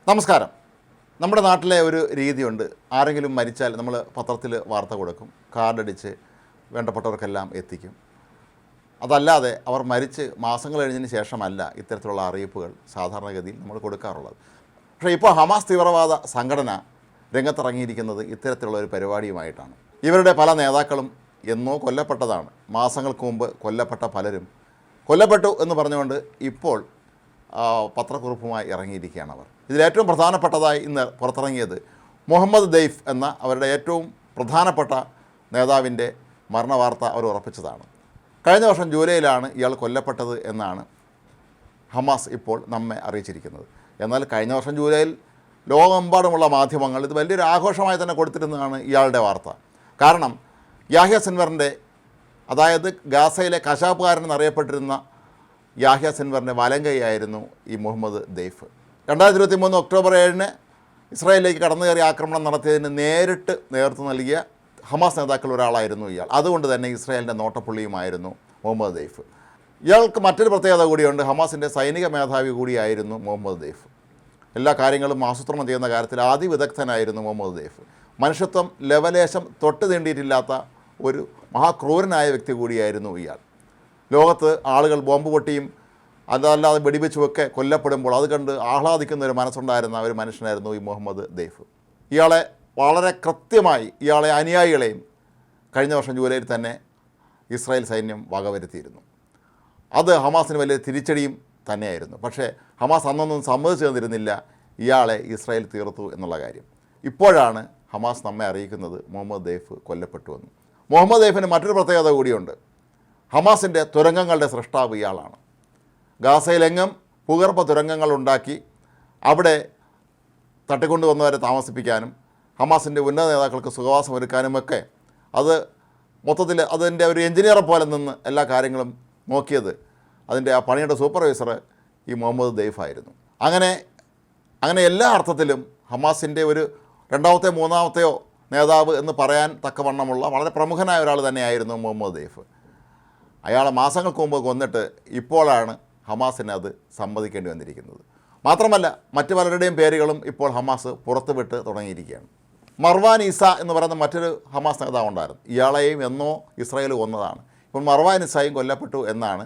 നമസ്കാരം. നമ്മുടെ നാട്ടിലെ ഒരു രീതിയുണ്ട്. ആരെങ്കിലും മരിച്ചാൽ നമ്മൾ പത്രത്തിൽ വാർത്ത കൊടുക്കും, കാർഡടിച്ച് വേണ്ടപ്പെട്ടവർക്കെല്ലാം എത്തിക്കും. അതല്ലാതെ അവർ മരിച്ച് മാസങ്ങൾ കഴിഞ്ഞതിന് ശേഷമല്ല ഇത്തരത്തിലുള്ള അറിയിപ്പുകൾ സാധാരണഗതിയിൽ നമ്മൾ കൊടുക്കാറുള്ളത്. പക്ഷേ ഇപ്പോൾ ഹമാസ് തീവ്രവാദ സംഘടന രംഗത്തിറങ്ങിയിരിക്കുന്നത് ഇത്തരത്തിലുള്ള ഒരു പരിപാടിയുമായിട്ടാണ്. ഇവരുടെ പല നേതാക്കളും എന്നോ കൊല്ലപ്പെട്ടതാണ്. മാസങ്ങൾക്ക് മുമ്പ് കൊല്ലപ്പെട്ട പലരും കൊല്ലപ്പെട്ടു എന്ന് പറഞ്ഞുകൊണ്ട് ഇപ്പോൾ പത്രക്കുറിപ്പുമായി ഇറങ്ങിയിരിക്കുകയാണ് അവർ. ഇതിലേറ്റവും പ്രധാനപ്പെട്ടതായി ഇന്ന് പുറത്തിറങ്ങിയത് മുഹമ്മദ് ദെയ്ഫ് എന്ന അവരുടെ ഏറ്റവും പ്രധാനപ്പെട്ട നേതാവിൻ്റെ മരണവാർത്ത അവർ ഉറപ്പിച്ചതാണ്. കഴിഞ്ഞ വർഷം ജൂലൈയിലാണ് ഇയാൾ കൊല്ലപ്പെട്ടത് എന്നാണ് ഹമാസ് ഇപ്പോൾ നമ്മെ അറിയിച്ചിരിക്കുന്നത്. എന്നാൽ കഴിഞ്ഞ വർഷം ജൂലൈയിൽ ലോകമെമ്പാടുമുള്ള മാധ്യമങ്ങൾ ഇത് വലിയൊരു ആഘോഷമായി തന്നെ കൊടുത്തിരുന്നതാണ് ഇയാളുടെ വാർത്ത. കാരണം യാഹ്യ സിൻവറിൻ്റെ, അതായത് ഗാസയിലെ കശാപ്പുകാരൻ എന്നറിയപ്പെട്ടിരുന്ന യാഹ്യ സിൻവറിൻ്റെ വലങ്കൈയായിരുന്നു ഈ മുഹമ്മദ് ദെയ്ഫ്. 2023 ഒക്ടോബർ 7 ഇസ്രായേലിലേക്ക് കടന്നു കയറി ആക്രമണം നടത്തിയതിന് നേരിട്ട് നേതൃത്വം നൽകിയ ഹമാസ് നേതാക്കൾ ഒരാളായിരുന്നു ഇയാൾ. അതുകൊണ്ട് തന്നെ ഇസ്രായേലിൻ്റെ നോട്ടപ്പുള്ളിയുമായിരുന്നു മുഹമ്മദ് ദെയ്ഫ്. ഇയാൾക്ക് മറ്റൊരു പ്രത്യേകത കൂടിയുണ്ട്. ഹമാസിൻ്റെ സൈനിക മേധാവി കൂടിയായിരുന്നു മുഹമ്മദ് ദെയ്ഫ്. എല്ലാ കാര്യങ്ങളും ആസൂത്രണം ചെയ്യുന്ന കാര്യത്തിൽ അതിവിദഗ്ധനായിരുന്നു മുഹമ്മദ് ദെയ്ഫ്. മനുഷ്യത്വം ലവലേശം തൊട്ട് തീണ്ടിയിട്ടില്ലാത്ത ഒരു മഹാക്രൂരനായ വ്യക്തി കൂടിയായിരുന്നു ഇയാൾ. ലോകത്ത് ആളുകൾ ബോംബ് പൊട്ടിയും അതല്ലാതെ വെടിവെച്ചുമൊക്കെ കൊല്ലപ്പെടുമ്പോൾ അത് കണ്ട് ആഹ്ലാദിക്കുന്ന ഒരു മനസ്സുണ്ടായിരുന്ന ഒരു മനുഷ്യനായിരുന്നു ഈ മുഹമ്മദ് ദെയ്ഫ്. ഇയാളെ വളരെ കൃത്യമായി ഇയാളെ അനുയായികളെയും കഴിഞ്ഞ വർഷം ജൂലൈയിൽ തന്നെ ഇസ്രായേൽ സൈന്യം വകവരുത്തിയിരുന്നു. അത് ഹമാസിന് വലിയ തിരിച്ചടിയും തന്നെയായിരുന്നു. പക്ഷേ ഹമാസ് അന്നൊന്നും സമ്മതിച്ചു തന്നിരുന്നില്ല ഇയാളെ ഇസ്രായേൽ തീർത്തു എന്നുള്ള കാര്യം. ഇപ്പോഴാണ് ഹമാസ് നമ്മെ അറിയിക്കുന്നത് മുഹമ്മദ് ദെയ്ഫ് കൊല്ലപ്പെട്ടുവെന്ന്. മുഹമ്മദ് ദെയ്ഫിന് മറ്റൊരു പ്രത്യേകത കൂടിയുണ്ട്. ഹമാസിൻ്റെ തുരങ്കങ്ങളുടെ സൃഷ്ടാവ് ഇയാളാണ്. ഗാസയിലെങ്ങും ഭൂഗർഭ തുരങ്കങ്ങൾ ഉണ്ടാക്കി അവിടെ തട്ടിക്കൊണ്ടുവന്നവരെ താമസിപ്പിക്കാനും ഹമാസിൻ്റെ ഉന്നത നേതാക്കൾക്ക് സുഖവാസമൊരുക്കാനുമൊക്കെ അത് മൊത്തത്തിൽ അതിൻ്റെ ഒരു എഞ്ചിനീയറെ പോലെ നിന്ന് എല്ലാ കാര്യങ്ങളും നോക്കിയത് അതിൻ്റെ ആ പണിയുടെ സൂപ്പർവൈസർ ഈ മുഹമ്മദ് ദെയ്ഫായിരുന്നു. അങ്ങനെ എല്ലാ അർത്ഥത്തിലും ഹമാസിൻ്റെ ഒരു രണ്ടാമത്തെ മൂന്നാമത്തെയോ നേതാവ് എന്ന് പറയാൻ തക്കവണ്ണമുള്ള വളരെ പ്രമുഖനായ ഒരാൾ തന്നെയായിരുന്നു മുഹമ്മദ് ദെയ്ഫ്. അയാളെ മാസങ്ങൾക്ക് മുമ്പ് കൊന്നിട്ട് ഇപ്പോഴാണ് ഹമാസിന് അത് സമ്മതിക്കേണ്ടി വന്നിരിക്കുന്നത്. മാത്രമല്ല മറ്റു പലരുടെയും പേരുകളും ഇപ്പോൾ ഹമാസ് പുറത്തുവിട്ട് തുടങ്ങിയിരിക്കുകയാണ്. മർവാൻ ഈസ എന്ന് പറയുന്ന മറ്റൊരു ഹമാസ് നേതാവ് ഉണ്ടായിരുന്നു. ഇയാളെയും എന്നോ ഇസ്രായേൽ കൊന്നതാണ്. ഇപ്പോൾ മർവാൻ ഈസയും കൊല്ലപ്പെട്ടു എന്നാണ്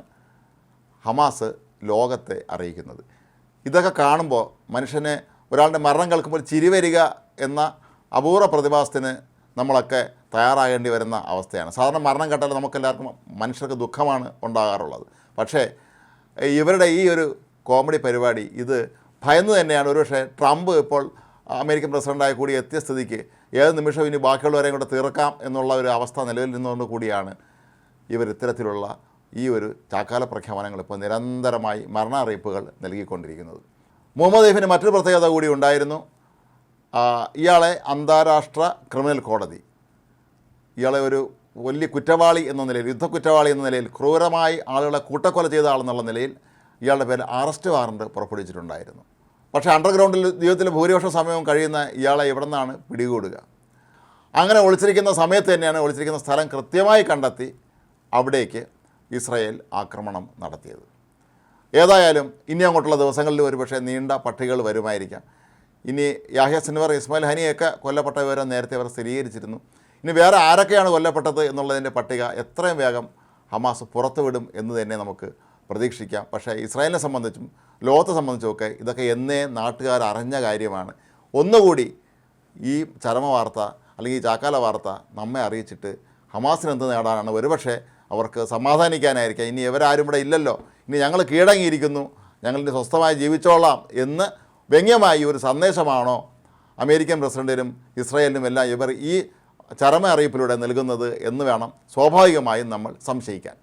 ഹമാസ് ലോകത്തെ അറിയിക്കുന്നത്. ഇതൊക്കെ കാണുമ്പോൾ മനുഷ്യനെ ഒരാളുടെ മരണം കേൾക്കുമ്പോൾ ചിരി വരിക എന്ന അപൂർവ പ്രതിഭാസത്തിന് നമ്മളൊക്കെ തയ്യാറാകേണ്ടി വരുന്ന അവസ്ഥയാണ്. സാധാരണ മരണം കേട്ടാൽ നമുക്കെല്ലാവർക്കും മനുഷ്യർക്ക് ദുഃഖമാണ് ഉണ്ടാകാറുള്ളത്. പക്ഷേ ഇവരുടെ ഈ ഒരു കോമഡി പരിപാടി ഇത് ഭയന്ന് തന്നെയാണ്. ഒരുപക്ഷെ ട്രംപ് ഇപ്പോൾ അമേരിക്കൻ പ്രസിഡൻ്റായി കൂടി എത്തിയ സ്ഥിതിക്ക് ഏത് നിമിഷവും ഇനി ബാക്കിയുള്ളവരെയും കൂടെ തീർക്കാം എന്നുള്ള ഒരു അവസ്ഥ നിലവിൽ നിന്നുകൊണ്ട് കൂടിയാണ് ഇവർ ഇത്തരത്തിലുള്ള ഈ ഒരു ചാക്കാല പ്രഖ്യാപനങ്ങൾ ഇപ്പോൾ നിരന്തരമായി മരണ അറിയിപ്പുകൾ നൽകിക്കൊണ്ടിരിക്കുന്നത്. മുഹമ്മദ് ദെയ്ഫിന് മറ്റൊരു പ്രത്യേകത കൂടി ഉണ്ടായിരുന്നു. ഇയാളെ അന്താരാഷ്ട്ര ക്രിമിനൽ കോടതി ഇയാളെ ഒരു വലിയ കുറ്റവാളി എന്ന നിലയിൽ, യുദ്ധക്കുറ്റവാളി എന്ന നിലയിൽ, ക്രൂരമായി ആളുകളെ കൂട്ടക്കൊല ചെയ്ത ആളെന്നുള്ള നിലയിൽ ഇയാളുടെ പേരിൽ അറസ്റ്റ് വാറണ്ട് പുറപ്പെടുവിച്ചിട്ടുണ്ടായിരുന്നു. പക്ഷേ അണ്ടർഗ്രൗണ്ടിൽ ജീവിതത്തിലെ ഭൂരിപക്ഷം സമയവും കഴിയുന്ന ഇയാളെ എവിടെ നിന്നാണ് പിടികൂടുക? അങ്ങനെ ഒളിച്ചിരിക്കുന്ന സമയത്ത് തന്നെയാണ് ഒളിച്ചിരിക്കുന്ന സ്ഥലം കൃത്യമായി കണ്ടെത്തി അവിടേക്ക് ഇസ്രായേൽ ആക്രമണം നടത്തിയത്. ഏതായാലും ഇനി അങ്ങോട്ടുള്ള ദിവസങ്ങളിൽ ഒരുപക്ഷെ നീണ്ട പട്ടികകൾ വരുമായിരിക്കാം. ഇനി യാഹ്യ സിൻവർ, ഇസ്മായിൽ ഹനിയൊക്കെ കൊല്ലപ്പെട്ട വിവരം നേരത്തെ അവർ സ്ഥിരീകരിച്ചിരുന്നു. ഇനി വേറെ ആരൊക്കെയാണ് കൊല്ലപ്പെട്ടത് എന്നുള്ളതിൻ്റെ പട്ടിക എത്രയും വേഗം ഹമാസ് പുറത്തുവിടും എന്ന് തന്നെ നമുക്ക് പ്രതീക്ഷിക്കാം. പക്ഷേ ഇസ്രായേലിനെ സംബന്ധിച്ചും ലോകത്തെ സംബന്ധിച്ചുമൊക്കെ ഇതൊക്കെ എന്നേ നാട്ടുകാർ അറിഞ്ഞ കാര്യമാണ്. ഒന്നുകൂടി ഈ ചരമവാർത്ത അല്ലെങ്കിൽ ഈ ചാക്കാല വാർത്ത നമ്മെ അറിയിച്ചിട്ട് ഹമാസിന് എന്ത് നേടാനാണ്? ഒരുപക്ഷെ അവർക്ക് സമാധാനിക്കാനായിരിക്കാം. ഇനി ഇവരാരും ഇവിടെ ഇല്ലല്ലോ, ഇനി ഞങ്ങൾ കീഴടങ്ങിയിരിക്കുന്നു, ഞങ്ങളിനി സ്വസ്ഥമായി ജീവിച്ചോളാം എന്ന് വ്യംഗ്യമായി ഒരു സന്ദേശമാണോ അമേരിക്കൻ പ്രസിഡൻറ്റിനും ഇസ്രായേലിനും എല്ലാം ഇവർ ഈ ചരമ അറിയിപ്പിലൂടെ നൽകുന്നത് എന്ന് വേണം സ്വാഭാവികമായും നമ്മൾ സംശയിക്കാൻ.